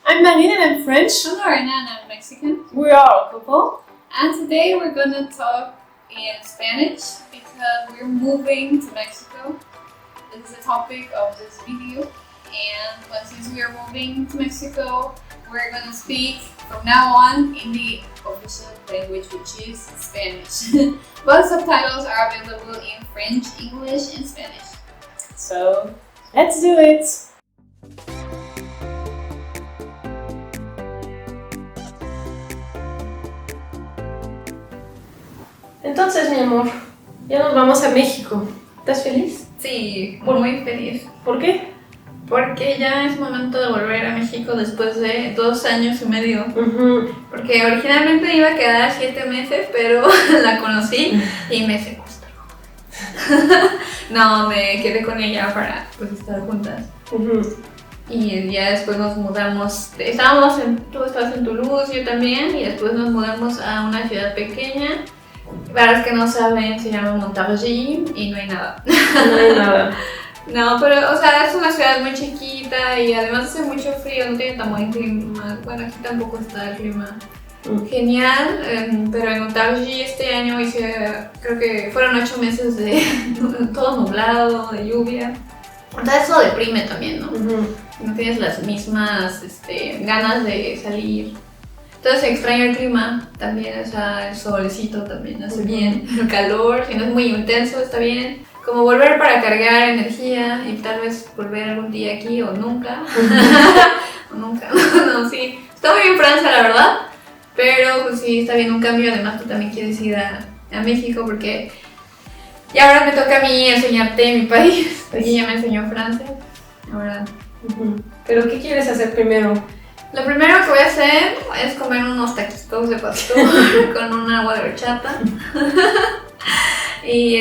I'm Marina and I'm French. I'm Lorena and I'm Mexican. We are a couple. And today we're gonna talk in Spanish because we're moving to Mexico. This is the topic of this video. And since we are moving to Mexico, we're gonna speak from now on in the official language, which is Spanish. But subtitles are available in French, English, and Spanish. So, let's do it. Entonces, mi amor, ya nos vamos a México. ¿Estás feliz? Sí, muy feliz. ¿Por qué? Porque ya es momento de volver a México después de 2 años y medio. Porque originalmente iba a quedar 7 meses, pero la conocí y me secuestró. No, me quedé con ella para pues, estar juntas. Y ya después nos mudamos. Tú estabas en Toulouse, yo también, y después nos mudamos a una ciudad pequeña. Para los que no saben, se llama Montargis y no hay nada. No hay nada. No, pero, o sea, es una ciudad muy chiquita y además hace mucho frío, no tiene tan buen clima. Bueno, aquí tampoco está el clima genial, pero en Montargis este año creo que fueron 8 meses de todo nublado, de lluvia. Entonces eso deprime también, ¿no? No tienes las mismas ganas de salir. Entonces extraño el clima también, o sea, el solecito también hace bien, el calor, si no es muy intenso está bien. Como volver para cargar energía y tal vez volver algún día aquí o nunca. O nunca, no, sí. Está muy bien Francia, la verdad, pero pues sí, está bien un cambio. Además tú también quieres ir a México porque ya ahora me toca a mí enseñarte mi país. Aquí ya me enseñó Francia, ahora. ¿Pero qué quieres hacer primero? Lo primero que voy a hacer es comer unos taquitos de pastor con un agua de horchata. Y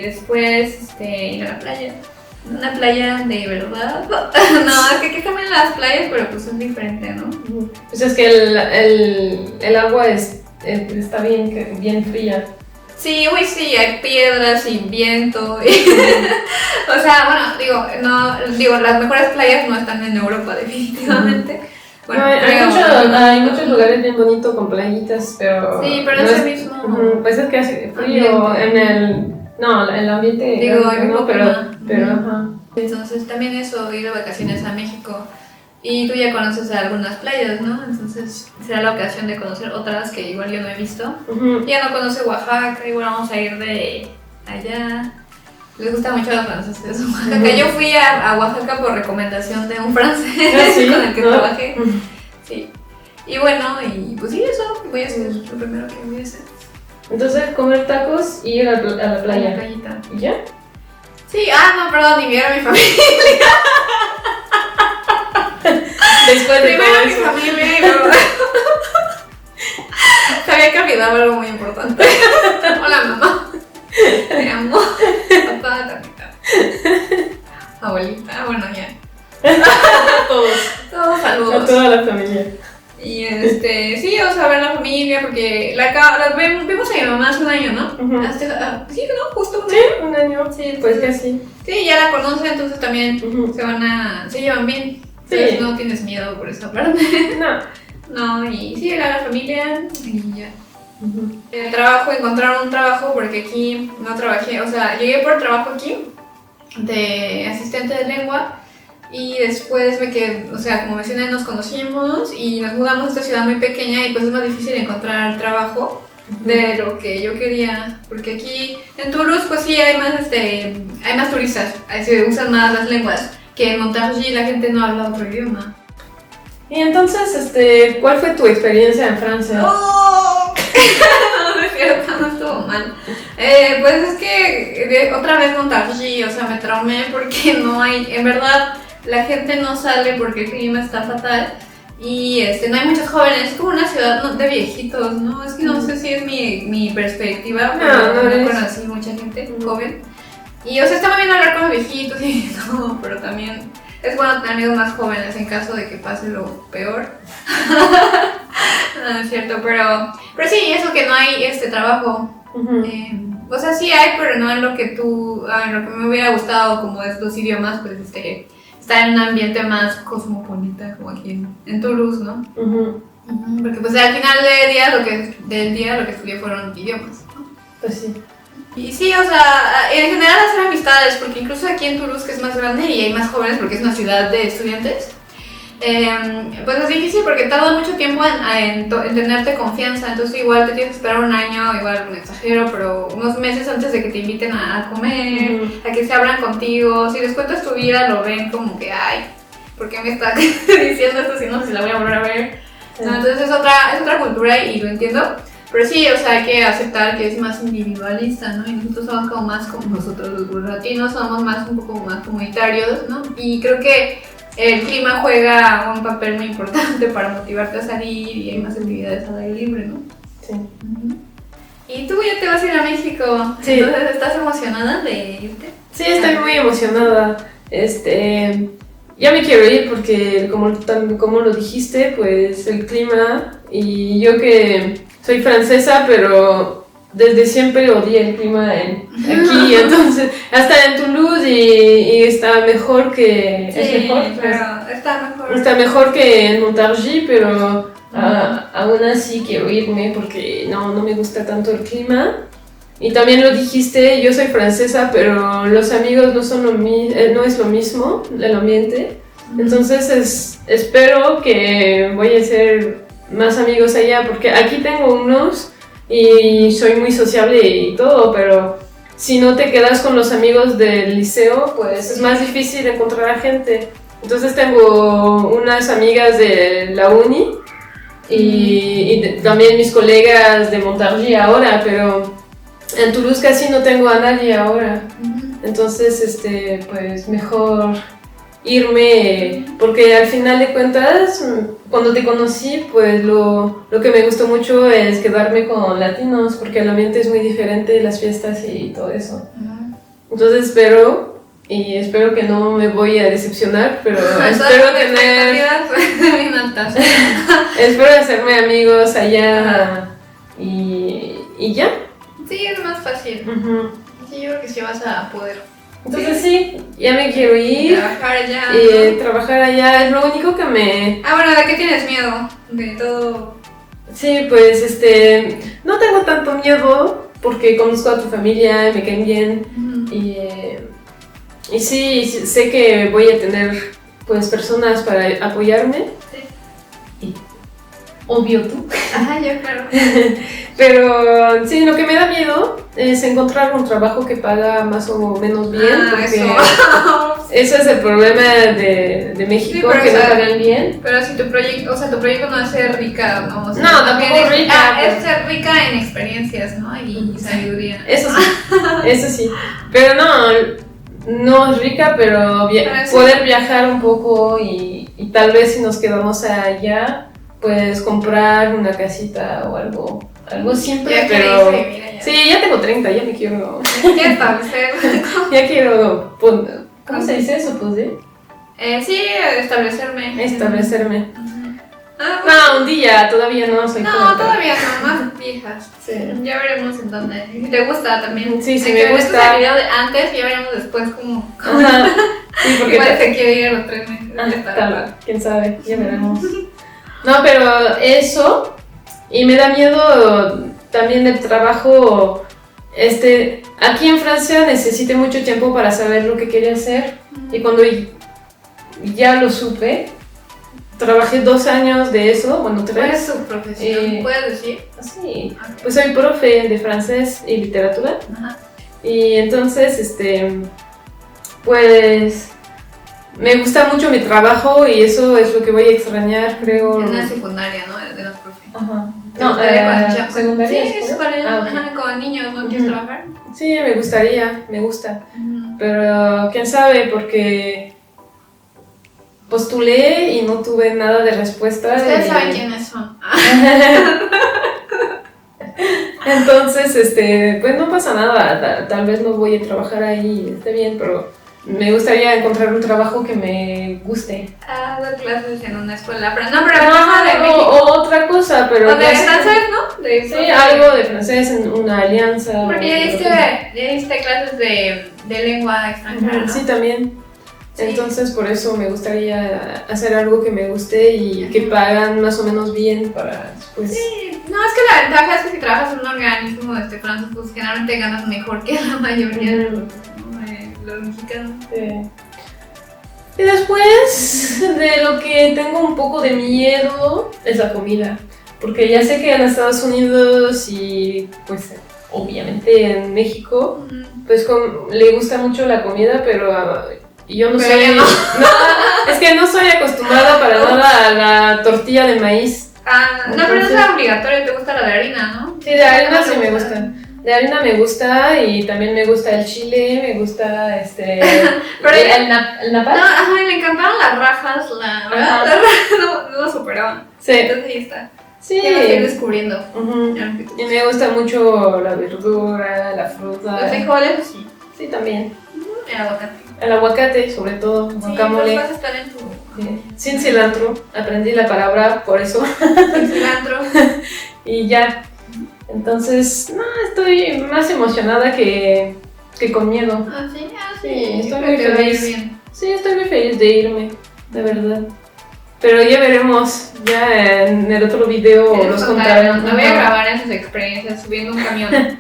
después ir a la playa. Una playa de verdad. No, es que aquí también las playas, pero pues es diferente, ¿no? Pues es que el agua está bien fría. Sí, uy, sí, hay piedras y viento. O sea, bueno, las mejores playas no están en Europa, definitivamente. Bueno, no, hay muchos lugares bien bonitos con playitas, pero... Sí, pero no es el mismo. Pues es que hace frío el ambiente... Digo, no, pero ajá. Entonces también eso, ir de vacaciones a México. Y tú ya conoces algunas playas, ¿no? Entonces será la ocasión de conocer otras que igual yo no he visto. Ya no conoce Oaxaca, igual vamos a ir de allá. Les gusta mucho a los franceses Oaxaca. Yo fui a Oaxaca por recomendación de un francés con el que trabajé. Sí. Y bueno, y pues sí, eso voy a hacer lo primero que voy a hacer. Entonces, comer tacos y ir a la playa. A la playita. ¿Y ya? Sí, no, perdón, y ver a mi familia. Después de primero todo mi eso. familia y luego... Sabía que olvidaba algo muy importante. Hola, mamá. Te amo. Papá, tapita. Abuelita, bueno, ya. Todos saludos. A toda la familia. Y sí, o sea, ver a la familia, porque vimos a mi mamá hace un año, ¿no? Sí, ¿no? Justo un año. Sí, un año. Sí, Pues que sí. Sí, ya la conocen, entonces también se llevan bien. Entonces Sí. no tienes miedo por esa parte. No, y sí, era la familia y ya. El trabajo, encontrar un trabajo, porque aquí no trabajé, o sea, llegué por trabajo aquí de asistente de lengua y después me quedé, o sea, como mencioné, nos conocimos y nos mudamos a esta ciudad muy pequeña y pues es más difícil encontrar trabajo de lo que yo quería, porque aquí en Toulouse pues sí hay más turistas, se usan más las lenguas, que en Montargis la gente no habla otro idioma. Y entonces, ¿cuál fue tu experiencia en Francia? ¡Oh! No es cierto, no estuvo mal. Pues es que otra vez Montargis, o sea, me traumé porque no hay, en verdad, la gente no sale porque el clima está fatal y no hay muchos jóvenes, es como una ciudad de viejitos, ¿no? Es que no sé si es mi perspectiva, pero no conocí mucha gente joven. Y, o sea, está muy bien hablar con los viejitos y todo, pero también es bueno tener amigos más jóvenes en caso de que pase lo peor. No es cierto, pero sí, eso que no hay trabajo. O sea, sí hay, pero no en lo que me hubiera gustado, como es los idiomas, pues estar en un ambiente más cosmopolita, como aquí en Toulouse, ¿no? Porque pues al final del día lo que estudié fueron idiomas, ¿no? Pues sí. Y sí, o sea, en general hacer amistades, porque incluso aquí en Toulouse, que es más grande y hay más jóvenes porque es una ciudad de estudiantes, pues es difícil porque tarda mucho tiempo en tenerte confianza, entonces igual te tienes que esperar un año, igual me exagero, pero unos meses antes de que te inviten a comer, a que se abran contigo. Si les cuentas tu vida lo ven como que, ay, ¿por qué me está diciendo esto si no sé si la voy a volver a ver? No, entonces es otra cultura y lo entiendo. Pero sí, o sea, hay que aceptar que es más individualista, ¿no? Y nosotros somos como más como nosotros los latinos, somos un poco más comunitarios, ¿no? Y creo que el clima juega un papel muy importante para motivarte a salir y hay más actividades al aire libre, ¿no? Sí. Y tú ya te vas a ir a México, sí. Entonces ¿estás emocionada de irte? Sí, estoy muy emocionada. Ya me quiero ir porque como lo dijiste, pues el clima y yo que soy francesa, pero desde siempre odié el clima aquí, entonces hasta en Toulouse y está mejor que... Sí, es mejor, claro, está mejor. Está mejor que en Montargis, pero aún así quiero irme porque no me gusta tanto el clima. Y también lo dijiste, yo soy francesa, pero los amigos no es lo mismo, el ambiente. Entonces espero que voy a hacer más amigos allá, porque aquí tengo unos y soy muy sociable y todo, pero si no te quedas con los amigos del liceo, pues es más difícil encontrar a gente. Entonces tengo unas amigas de la uni y también mis colegas de Montargis ahora, pero en Toulouse casi no tengo a nadie ahora. Entonces, pues mejor irme, porque al final de cuentas, cuando te conocí, pues lo que me gustó mucho es quedarme con latinos, porque el ambiente es muy diferente, las fiestas y todo eso. Entonces espero que no me voy a decepcionar, pero espero hacerme amigos allá y ya. Sí, es más fácil. Sí, yo creo que sí vas a poder. Entonces sí, ya me quiero ir. Trabajar allá. Trabajar allá es lo único que me... Bueno, ¿de qué tienes miedo? De todo. Sí, pues no tengo tanto miedo porque conozco a tu familia, me caen bien y sí, sé que voy a tener pues personas para apoyarme. Sí. Y obvio tú. Ajá, yo claro. Pero sí, lo que me da miedo es encontrar un trabajo que paga más o menos bien, porque eso es el problema de México, sí, que no pagan bien. Pero si tu proyecto no es ser rica, ¿no? O sea, no, tampoco rica. Es ser rica en experiencias, ¿no? Y sabiduría. Eso sí. Pero no es rica, pero poder viajar un poco y tal vez si nos quedamos allá, pues comprar una casita o algo simple, ya pero... Ya. Sí, ya tengo 30, ya me quiero... Ya establecer. Ya quiero... ¿Cómo se dice eso? Sí, establecerme. Establecerme. Bueno. No, un día, todavía no soy No, todavía no, más viejas. Sí. Ya veremos en dónde. Si te gusta también. Sí, me gusta. El video de antes y ya veremos después cómo. Ajá. Sí, porque igual se quiere ir a los 3 meses. Quién sabe, ya veremos. No, pero eso... Y me da miedo también del trabajo. Aquí en Francia necesité mucho tiempo para saber lo que quería hacer. Y cuando ya lo supe, trabajé 2 años de eso, 3. ¿Cuál es su profesión? ¿Puedes decir? Sí, pues soy profe de francés y literatura. Ajá. Y entonces, pues... Me gusta mucho mi trabajo y eso es lo que voy a extrañar, creo. En la secundaria, ¿no? De los profes. Ajá. No, secundaria. Sí, secundaria. Con niños, ¿no quieres trabajar? Sí, me gustaría, me gusta. Pero quién sabe, porque postulé y no tuve nada de respuesta. Ustedes saben quiénes son. Entonces, pues no pasa nada, tal vez no voy a trabajar ahí, está bien, pero me gustaría encontrar un trabajo que me guste. Dar clases en una escuela, pero no, de México. O otra cosa, pero... O de francés, ¿no? Sí, algo de francés en una alianza. Porque ya diste clases de lengua extranjera, ¿no? Sí, también. Sí. Entonces por eso me gustaría hacer algo que me guste y que pagan más o menos bien para pues... Sí, no, es que la ventaja es que si trabajas en un organismo francés, pues generalmente ganas mejor que la mayoría de los mexicanos. Sí. Y después de lo que tengo un poco de miedo es la comida, porque ya sé que en Estados Unidos y pues obviamente en México pues le gusta mucho la comida, pero yo no soy... No. Es que no soy acostumbrada para nada a la tortilla de maíz. No, pero no es obligatorio, te gusta la de harina, ¿no? Sí, de harina sí me gusta. De harina me gusta y también me gusta el chile, me gusta pero el napal. No, ajá, me encantaban las rajas, las rajas no lo superaban. Sí. Entonces ahí está. Sí. Ya lo estoy descubriendo. Y me gusta mucho la verdura, la fruta. Los frijoles, sí. Sí, también. El aguacate. El aguacate, sobre todo, guacamole. Sí, vas a estar en tu... Sin cilantro, aprendí la palabra por eso. Sin cilantro. Y ya. Entonces, no, estoy más emocionada que con miedo. Ah, sí, Sí, estoy creo muy que va a ir feliz. bien. Sí, estoy muy feliz de irme, de verdad. Pero ya veremos, ya en el otro video los contaré. Me voy a grabar en sus experiencias subiendo un camión.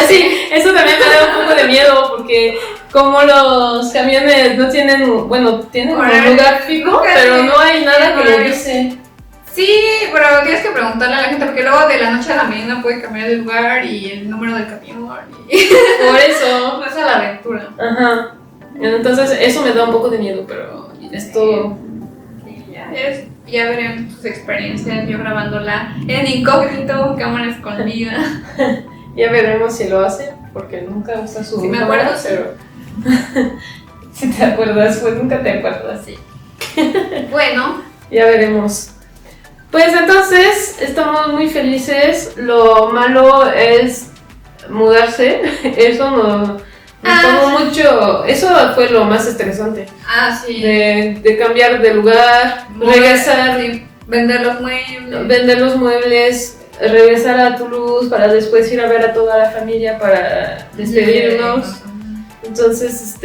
Sí, eso también me da un poco de miedo porque como los camiones no tienen, bueno, tienen un lugar fijo, pero no hay nada que lo dice. Sí, pero tienes que preguntarle a la gente porque luego de la noche a la mañana puede cambiar de lugar y el número del camión. Por eso. Esa es la aventura. Ajá. Entonces eso me da un poco de miedo, pero es todo. Ya veremos sus experiencias, yo grabándola en incógnito, cámara escondida. Ya veremos si lo hace, porque nunca usa su Si me cámara, acuerdo, pero si te acuerdas, pues nunca te acuerdas. Sí. Bueno, Ya veremos. Pues entonces estamos muy felices. Lo malo es mudarse. Eso nos tomó mucho. Eso fue lo más estresante. sí. De cambiar de lugar, regresar, sí. Vender los muebles, regresar a Toulouse para después ir a ver a toda la familia para despedirnos. Entonces,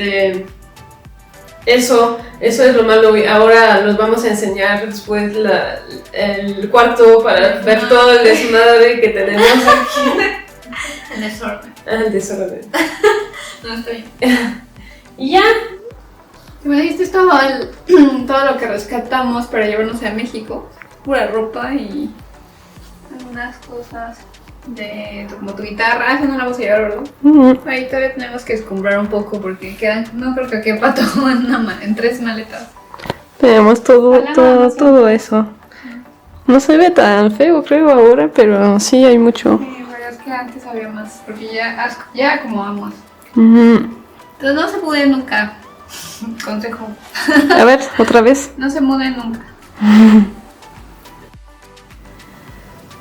eso es lo malo. Y ahora nos vamos a enseñar después el cuarto para ver todo el desmadre que tenemos aquí. El desorden. El desorden. No, estoy bien. Y ya. Me dijiste todo lo que rescatamos para llevarnos a México. Pura ropa y algunas cosas como tu guitarra. Esa no la vamos a llevar, ¿verdad? Ahí todavía tenemos que escombrar un poco porque no creo que quepa todo en 3 maletas. Tenemos todo eso. No se ve tan feo, creo, ahora, pero sí hay mucho. Sí, pero es que antes había más, porque ya acomodamos. Entonces no se muden nunca. Consejo. A ver, otra vez. No se muden nunca.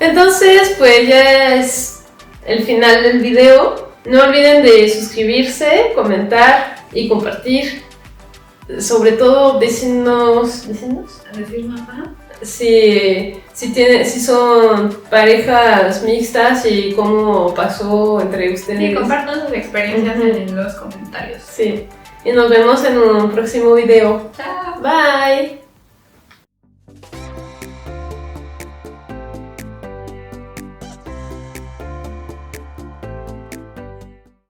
Entonces, pues ya es el final del video. No olviden de suscribirse, comentar y compartir. Sobre todo, decirnos si son parejas mixtas y cómo pasó entre ustedes. Sí, compartan sus experiencias en los comentarios. Sí. Y nos vemos en un próximo video. Chao. Bye.